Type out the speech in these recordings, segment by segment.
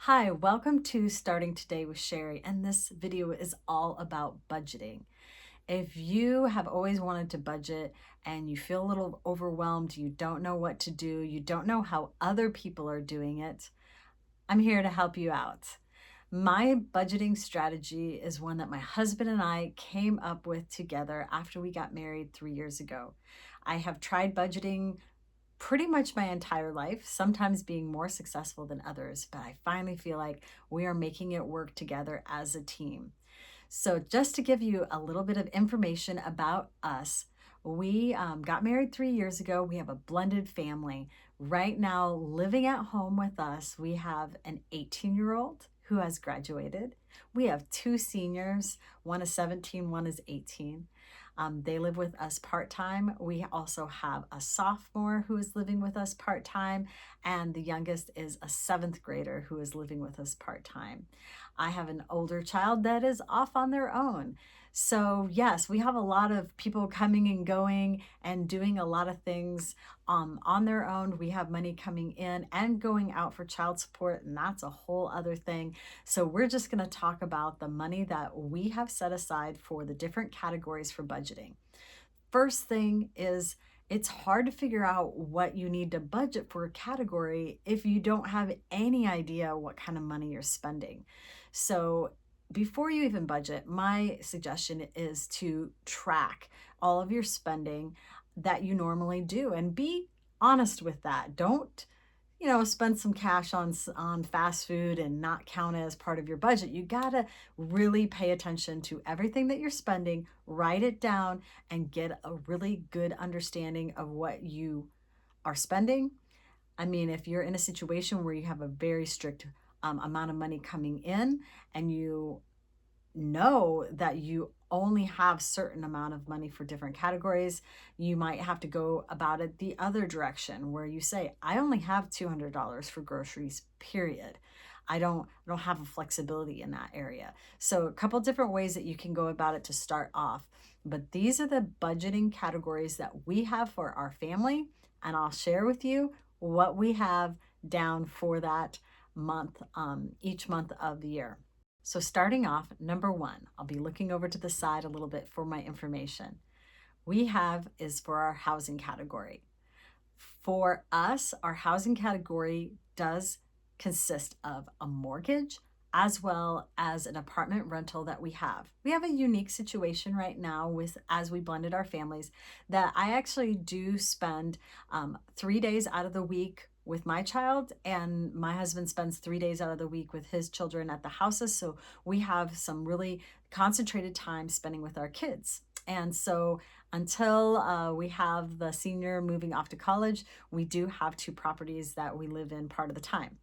Hi, welcome to Starting Today with Sherry, and this video is all about budgeting. If you have always wanted to budget and you feel a little overwhelmed, you don't know what to do, you don't know how other people are doing it, I'm here to help you out. My budgeting strategy is one that my husband and I came up with together after we got married 3 years ago. I have tried budgeting pretty much my entire life, sometimes being more successful than others, but I finally feel like we are making it work together as a team. So, just to give you a little bit of information about us, we got married 3 years ago. We have a blended family. Right now, living at home with us, we have an 18-year-old who has graduated. We have two seniors, one is 17, one is 18. They live with us part time. We also have a sophomore who is living with us part time, and the youngest is a seventh grader who is living with us part time. I have an older child that is off on their own. So, yes, we have a lot of people coming and going and doing a lot of things on their own. We have money coming in and going out for child support, and that's a whole other thing. So, we're just going to talk about the money that we have set aside for the different categories for budgeting. First thing is, it's hard to figure out what you need to budget for a category if you don't have any idea what kind of money you're spending. So, before you even budget, my suggestion is to track all of your spending that you normally do and be honest with that. Don't spend some cash on fast food and not count it as part of your budget. You got to really pay attention to everything that you're spending, write it down and get a really good understanding of what you are spending. I mean, if you're in a situation where you have a very strict amount of money coming in and you know that you only have certain amount of money for different categories, you might have to go about it the other direction where you say, I only have $200 for groceries, period. I don't have a flexibility in that area. So a couple different ways that you can go about it to start off. But these are the budgeting categories that we have for our family, and I'll share with you what we have down for that month, each month of the year. So starting off, number one, I'll be looking over to the side a little bit for my information. We have is for our housing category. For us, our housing category does consist of a mortgage as well as an apartment rental that we have. We have a unique situation right now with as we blended our families that I actually do spend 3 days out of the week with my child, and my husband spends 3 days out of the week with his children at the houses. So we have some really concentrated time spending with our kids. And so until we have the senior moving off to college, we do have two properties that we live in part of the time.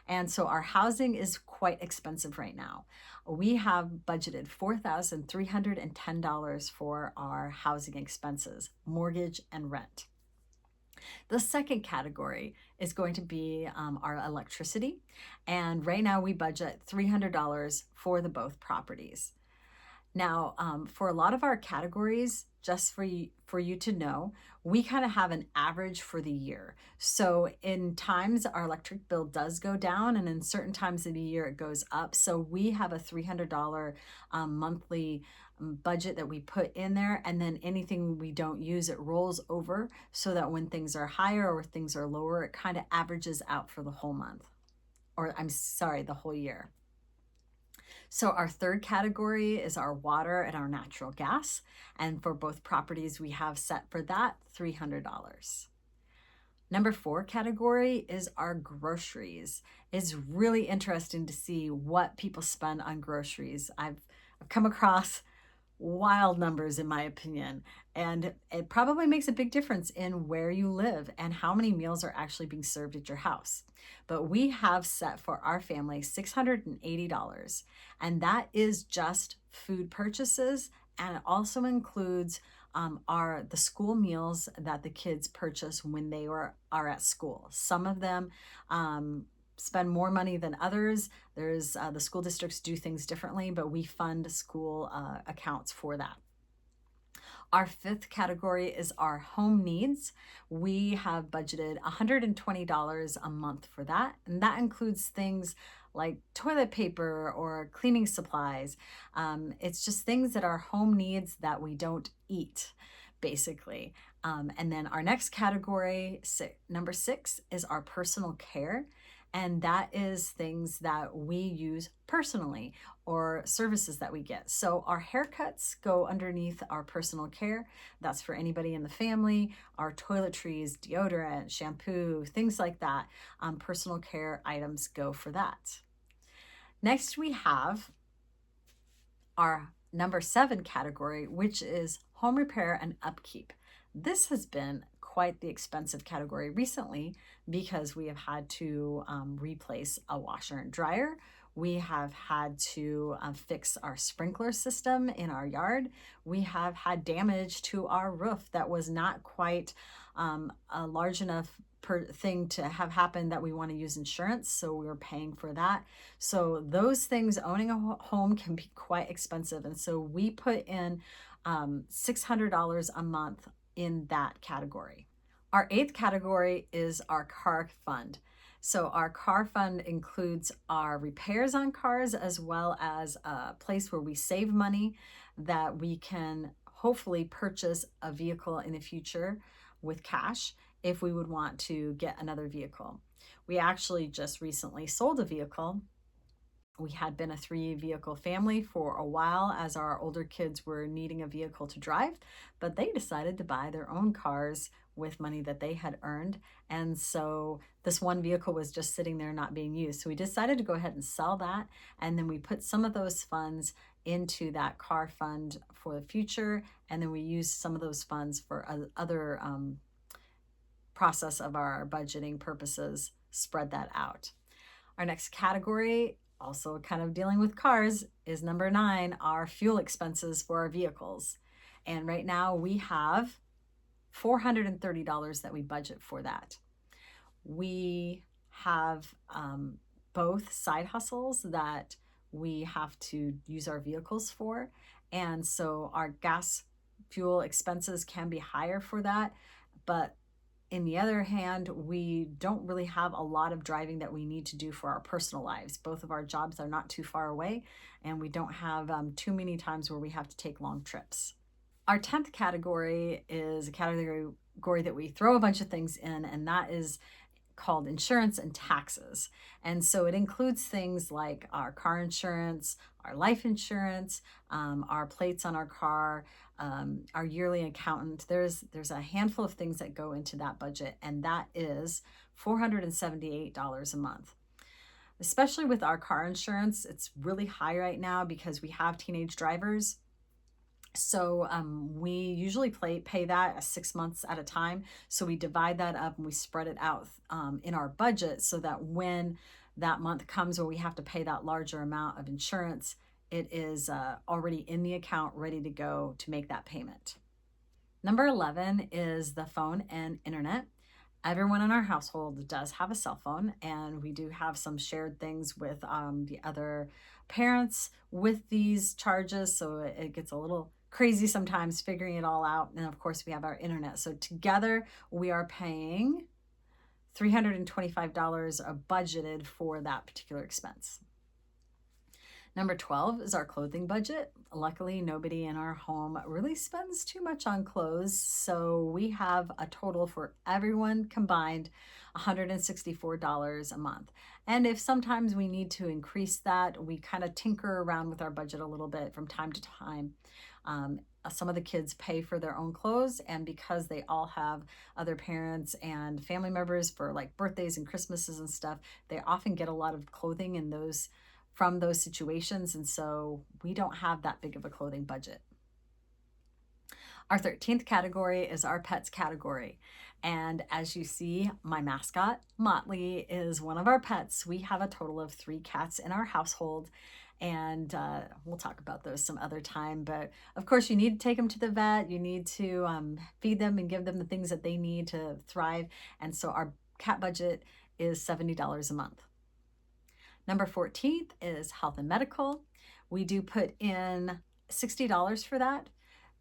And so our housing is quite expensive right now. We have budgeted $4,310 for our housing expenses, mortgage and rent. The second category is going to be our electricity. And right now we budget $300 for the both properties. Now, for a lot of our categories, just for you to know, we kind of have an average for the year. So in times our electric bill does go down, and in certain times of the year it goes up. So we have a $300 monthly budget that we put in there, and then anything we don't use, it rolls over so that when things are higher or things are lower, it kind of averages out for the whole month, or I'm sorry, the whole year. So our third category is our water and our natural gas. And for both properties, we have set for that $300. Number four category is our groceries. It's really interesting to see what people spend on groceries. I've come across wild numbers in my opinion, and it probably makes a big difference in where you live and how many meals are actually being served at your house. But we have set for our family $680, and that is just food purchases, and it also includes the school meals that the kids purchase when they are at school. Some of them spend more money than others. There's the school districts do things differently, but we fund school accounts for that. Our fifth category is our home needs. We have budgeted $120 a month for that, and that includes things like toilet paper or cleaning supplies. It's just things that are home needs that we don't eat, basically. And then our next category, number 6, is our personal care. And that is things that we use personally or services that we get. So our haircuts go underneath our personal care. That's for anybody in the family. Our toiletries, deodorant, shampoo, things like that. Personal care items go for that. Next, we have our number 7 category, which is home repair and upkeep. This has been quite the expensive category recently because we have had to replace a washer and dryer. We have had to fix our sprinkler system in our yard. We have had damage to our roof that was not quite a large enough thing to have happen that we want to use insurance, so we were paying for that. So those things, owning a home can be quite expensive, and so we put in $600 a month in that category. Our 8th category is our car fund. So our car fund includes our repairs on cars as well as a place where we save money that we can hopefully purchase a vehicle in the future with cash if we would want to get another vehicle. We actually just recently sold a vehicle. We had been a 3-vehicle family for a while as our older kids were needing a vehicle to drive, but they decided to buy their own cars with money that they had earned. And so this one vehicle was just sitting there not being used. So we decided to go ahead and sell that. And then we put some of those funds into that car fund for the future. And then we used some of those funds for other process of our budgeting purposes, spread that out. Our next category, also kind of dealing with cars, is number 9, our fuel expenses for our vehicles. And right now we have $430 that we budget for that. We have both side hustles that we have to use our vehicles for. And so our gas fuel expenses can be higher for that. But in the other hand, we don't really have a lot of driving that we need to do for our personal lives. Both of our jobs are not too far away, and we don't have too many times where we have to take long trips. Our 10th category is a category that we throw a bunch of things in, and that is called insurance and taxes. And so it includes things like our car insurance, our life insurance, our plates on our car, our yearly accountant. There's a handful of things that go into that budget, and that is $478 a month. Especially with our car insurance, it's really high right now because we have teenage drivers. So we usually pay that 6 months at a time. So we divide that up and we spread it out in our budget so that when that month comes where we have to pay that larger amount of insurance, it is already in the account ready to go to make that payment. Number 11 is the phone and internet. Everyone in our household does have a cell phone, and we do have some shared things with the other parents with these charges, so it gets a little crazy sometimes figuring it all out. And of course, we have our internet. So together, we are paying $325 budgeted for that particular expense. Number 12 is our clothing budget. Luckily, nobody in our home really spends too much on clothes, so we have a total for everyone combined $164 a month. And if sometimes we need to increase that, we kind of tinker around with our budget a little bit from time to time. Some of the kids pay for their own clothes, and because they all have other parents and family members for like birthdays and Christmases and stuff, they often get a lot of clothing in those from those situations, and so we don't have that big of a clothing budget. Our 13th category is our pets category. And as you see, my mascot, Motley, is one of our pets. We have a total of 3 cats in our household, and we'll talk about those some other time. But of course, you need to take them to the vet. You need to feed them and give them the things that they need to thrive. And so our cat budget is $70 a month. Number 14th is health and medical. We do put in $60 for that.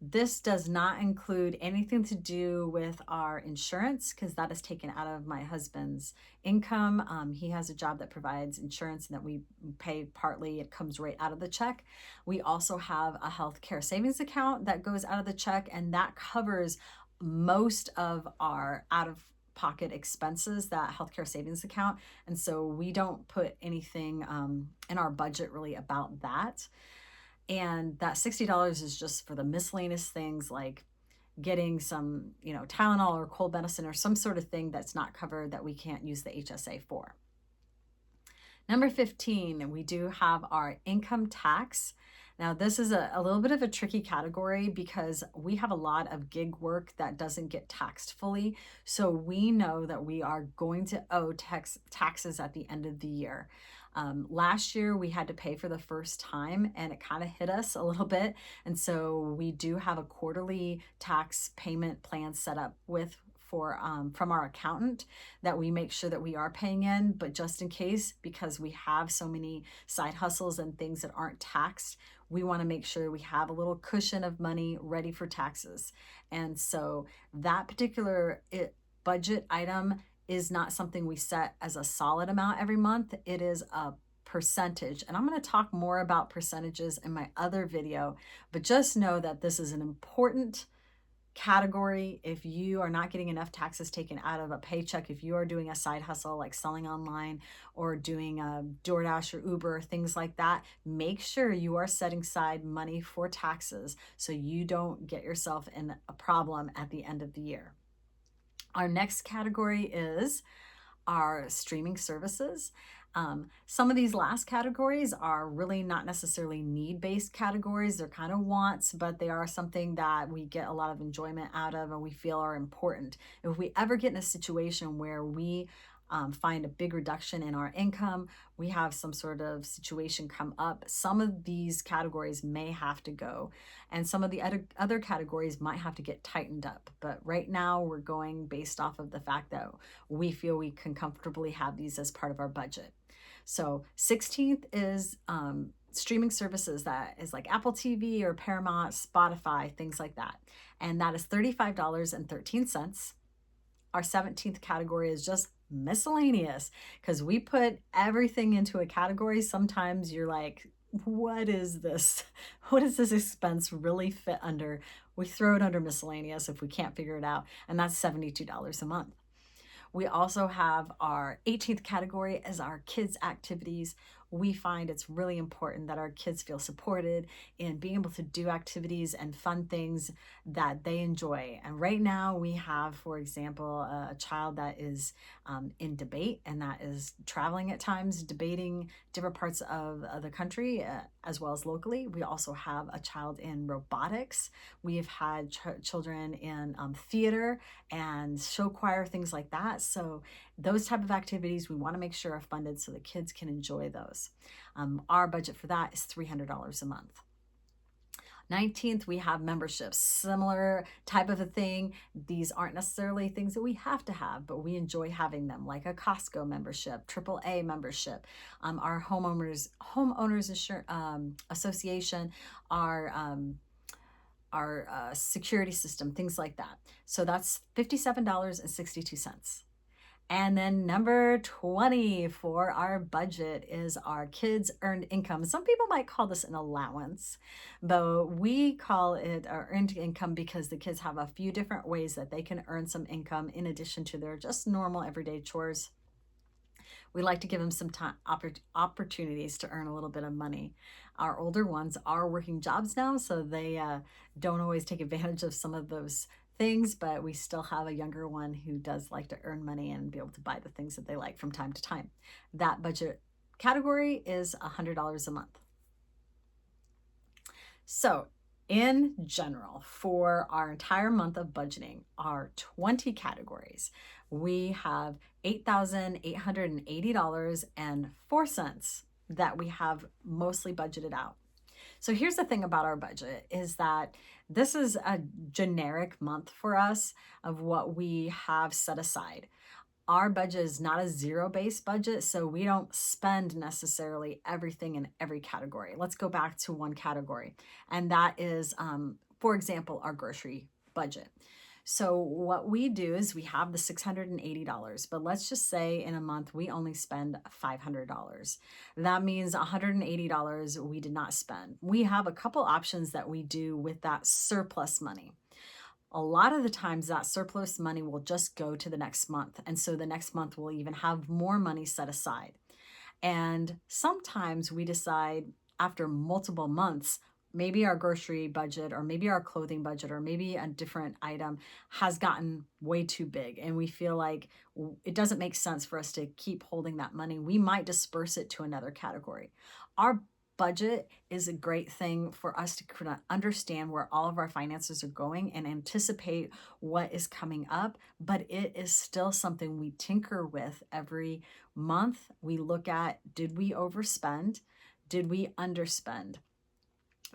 This does not include anything to do with our insurance because that is taken out of my husband's income. He has a job that provides insurance and that we pay partly. It comes right out of the check. We also have a healthcare savings account that goes out of the check, and that covers most of our out of pocket expenses, that healthcare savings account. And so we don't put anything in our budget really about that. And that $60 is just for the miscellaneous things like getting some, Tylenol or cold medicine or some sort of thing that's not covered that we can't use the HSA for. Number 15, we do have our income tax. Now, this is a little bit of a tricky category because we have a lot of gig work that doesn't get taxed fully. So we know that we are going to owe taxes at the end of the year. Last year, we had to pay for the first time and it kind of hit us a little bit. And so we do have a quarterly tax payment plan set up from our accountant that we make sure that we are paying in, but just in case, because we have so many side hustles and things that aren't taxed, we want to make sure we have a little cushion of money ready for taxes. And so that particular budget item is not something we set as a solid amount every month. It is a percentage. And I'm going to talk more about percentages in my other video, but just know that this is an important category. If you are not getting enough taxes taken out of a paycheck, if you are doing a side hustle like selling online or doing a DoorDash or Uber, things like that, make sure you are setting aside money for taxes so you don't get yourself in a problem at the end of the year. Our next category is our streaming services. Some of these last categories are really not necessarily need-based categories. They're kind of wants, but they are something that we get a lot of enjoyment out of and we feel are important. If we ever get in a situation where we find a big reduction in our income, we have some sort of situation come up, some of these categories may have to go, and some of the other categories might have to get tightened up. But right now we're going based off of the fact that we feel we can comfortably have these as part of our budget. So 16th is streaming services, that is like Apple TV or Paramount, Spotify, things like that. And that is $35.13. Our 17th category is just miscellaneous because we put everything into a category. Sometimes you're like, what is this? What does this expense really fit under? We throw it under miscellaneous if we can't figure it out. And that's $72 a month. We also have our 18th category as our kids' activities. We find it's really important that our kids feel supported in being able to do activities and fun things that they enjoy. And right now we have, for example, a child that is in debate and that is traveling at times, debating different parts of the country as well as locally. We also have a child in robotics. We've had children in theater and show choir, things like that. So those type of activities we want to make sure are funded so the kids can enjoy those. Our budget for that is $300 a month. 19th, we have memberships, similar type of a thing. These aren't necessarily things that we have to have, but we enjoy having them, like a Costco membership, AAA membership, our homeowners association, our security system, things like that. So that's $57.62. And then number 20 for our budget is our kids' earned income. Some people might call this an allowance, but we call it our earned income because the kids have a few different ways that they can earn some income in addition to their just normal everyday chores. We like to give them some time, opportunities to earn a little bit of money. Our older ones are working jobs now, so they don't always take advantage of some of those things, but we still have a younger one who does like to earn money and be able to buy the things that they like from time to time. That budget category is $100 a month. So in general, for our entire month of budgeting, our 20 categories, we have $8,880.04 that we have mostly budgeted out. So here's the thing about our budget is that this is a generic month for us of what we have set aside. Our budget is not a zero-based budget, so we don't spend necessarily everything in every category. Let's go back to one category, and that is for example, our grocery budget. So what we do is we have the $680, but let's just say in a month we only spend $500. That means $180 we did not spend. We have a couple options that we do with that surplus money. A lot of the times that surplus money will just go to the next month. And so the next month we'll even have more money set aside. And sometimes we decide after multiple months, maybe our grocery budget or maybe our clothing budget or maybe a different item has gotten way too big and we feel like it doesn't make sense for us to keep holding that money. We might disperse it to another category. Our budget is a great thing for us to kind of understand where all of our finances are going and anticipate what is coming up, but it is still something we tinker with every month. We look at, did we overspend? Did we underspend?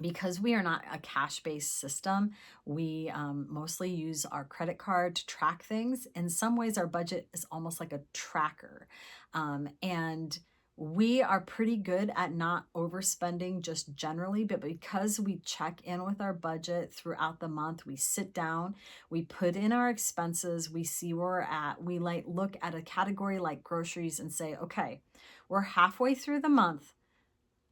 Because we are not a cash-based system, we mostly use our credit card to track things. In some ways, our budget is almost like a tracker. And we are pretty good at not overspending just generally, but because we check in with our budget throughout the month, we sit down, we put in our expenses, we see where we're at. We like look at a category like groceries and say, okay, we're halfway through the month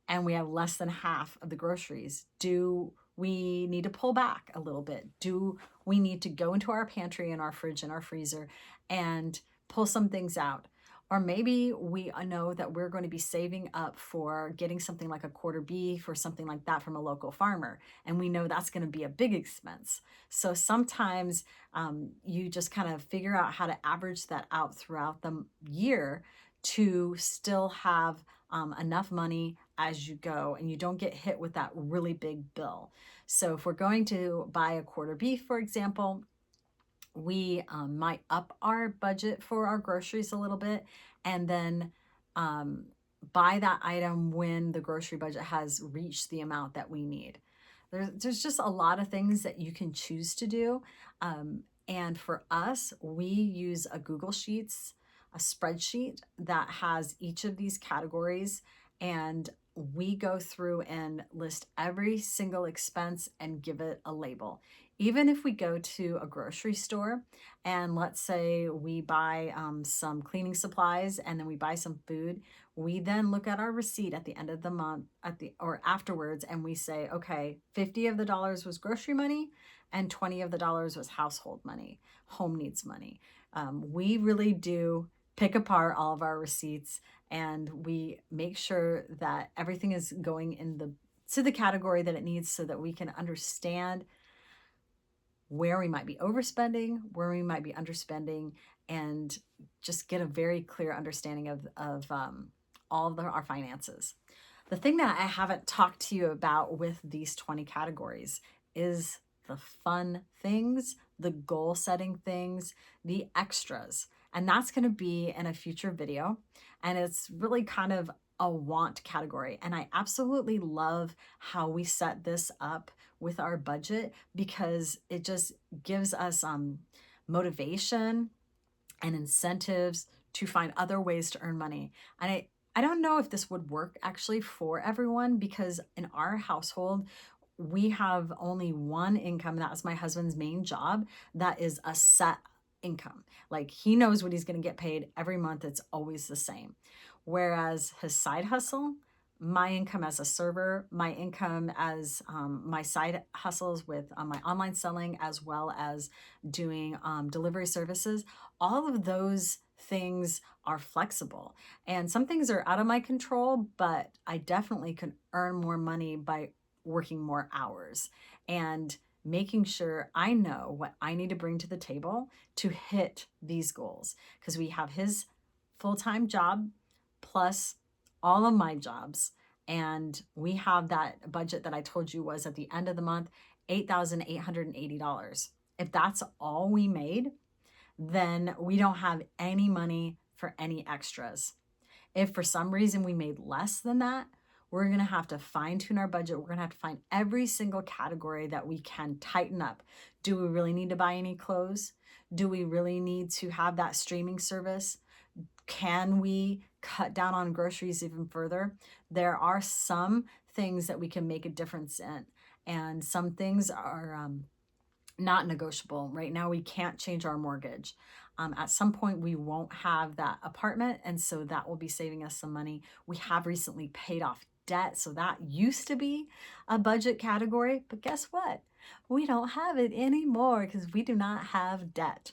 and we have less than half of the groceries. Do we need to pull back a little bit? Do we need to go into our pantry and our fridge and our freezer and pull some things out? Or maybe we know that we're going to be saving up for getting something like a quarter beef or something like that from a local farmer. And we know that's going to be a big expense. So sometimes you just kind of figure out how to average that out throughout the year to still have enough money as you go and you don't get hit with that really big bill. So if we're going to buy a quarter beef, for example, we might up our budget for our groceries a little bit and then buy that item when the grocery budget has reached the amount that we need. There's just a lot of things that you can choose to do. And for us, we use a Google Sheets, a spreadsheet that has each of these categories, and we go through and list every single expense and give it a label. Even if we go to a grocery store and let's say we buy some cleaning supplies and then we buy some food, we then look at our receipt at the end of the month or afterwards and we say, okay, 50 of the dollars was grocery money and 20 of the dollars was household money, home needs money. We really do pick apart all of our receipts and we make sure that everything is going to the category that it needs so that we can understand where we might be overspending, where we might be underspending, and just get a very clear understanding of all of our finances. The thing that I haven't talked to you about with these 20 categories is the fun things, the goal setting things, the extras. And that's going to be in a future video. And it's really kind of a want category. And I absolutely love how we set this up with our budget because it just gives us motivation and incentives to find other ways to earn money. And I don't know if this would work actually for everyone because in our household, we have only one income. That is my husband's main job. That is a set income. Like he knows what he's going to get paid every month. It's always the same. Whereas his side hustle, my income as a server, my income as my side hustles with my online selling, as well as doing delivery services, all of those things are flexible. And some things are out of my control, but I definitely can earn more money by working more hours and making sure I know what I need to bring to the table to hit these goals. Because we have his full-time job plus all of my jobs. And we have that budget that I told you was at the end of the month, $8,880. If that's all we made, then we don't have any money for any extras. If for some reason we made less than that, we're going to have to fine tune our budget. We're going to have to find every single category that we can tighten up. Do we really need to buy any clothes? Do we really need to have that streaming service? Can we cut down on groceries even further? There are some things that we can make a difference in. and some things are not negotiable. Right now, we can't change our mortgage. At some point, we won't have that apartment, and so that will be saving us some money. We have recently paid off debt, so that used to be a budget category, but guess what? We don't have it anymore because we do not have debt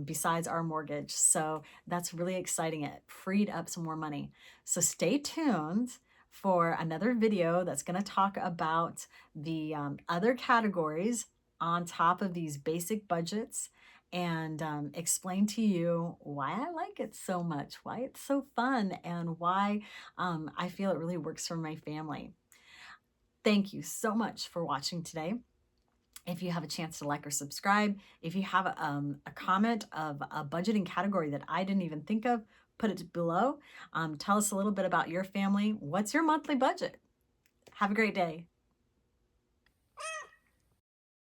besides our mortgage. So that's really exciting. It freed up some more money. So stay tuned for another video that's going to talk about the other categories on top of these basic budgets and explain to you why I like it so much, why it's so fun, and why I feel it really works for my family. Thank you so much for watching today. If you have a chance to like or subscribe, if you have a comment of a budgeting category that I didn't even think of, put it below. Tell us a little bit about your family. What's your monthly budget? Have a great day.